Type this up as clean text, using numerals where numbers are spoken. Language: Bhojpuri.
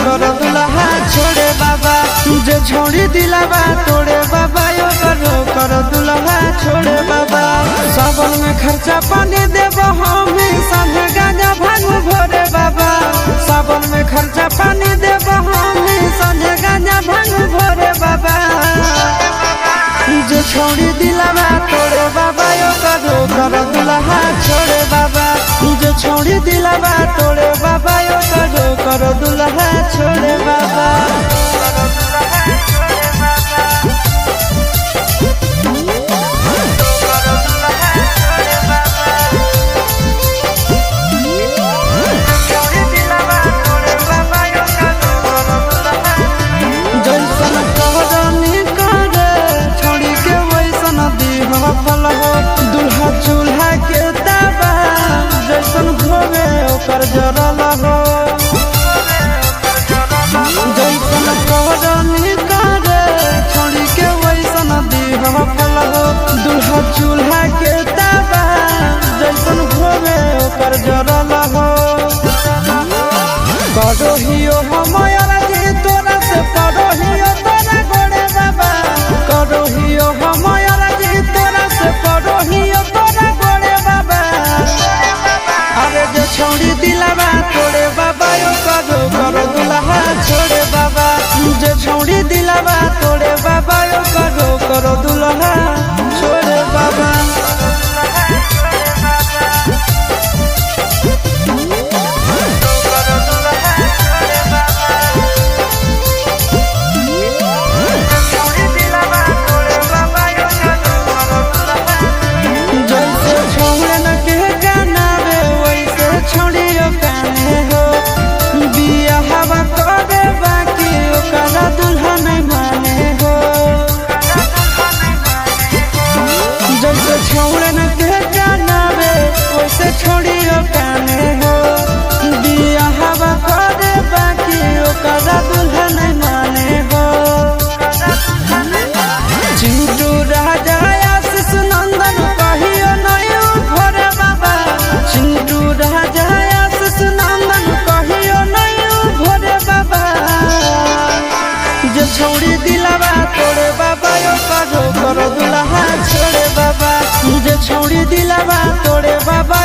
कर दुल्हा छोड़े बाबा, जो छोड़ी दिलावा तोड़े बाबा यो कर दुल्हा छोड़े बाबा। सावन में खर्चा पानी देव हमें संगे गांजा भांग भोरे बाबा, सावन में खर्चा पानी देव हमें संगे गांजा भांग भोरे बाबा। जो छोड़ी दिलावा तोड़े बाबा यो कर दुल्हा छोड़े बाबा, जो छोड़ी दिलावा तोड़े बाबा यो कर दुल्हा छोड़े बाबा। दुल्हा चूल्हा के ताबा जैसन भोगे ओकर जरल हो, जैसन करनी करे छोड़ी के वैसन दीह फल हो। दुल्हा चूल्हा के ताबा जैसन भोगे ओकर जरल हो। करोहियो हमर जी तोरा से परोहियो तोरा गोड़े बाबा, करोहियो हमर जी तोरा से परोहियो तोरा गोड़े बाबा। अरे जो छोड़ी दिलावा तोड़े बाबा यो कर दुल्हा छोड़े बाबा, जो छोड़ी दिलावा तोड़े बाबा यो कर दुल्हा छोड़े बाबा। छोड़न के जानावे वैसे छोड़ियो काने हो, बिया हवा करे बाकी ओकरा दुल्हा नहीं माने हो। चिंटू राजा आशीष नंदन कहियो नहीं भोरे बाबा, चिंटू राजा आशीष नंदन कहियो नहीं भोरे बाबा। जो छोड़ी दिलावा तोड़े बाबा यो कर दुल्हा छोड़े बाबा, जो छोड़ी दिलावा तोड़े बाबा।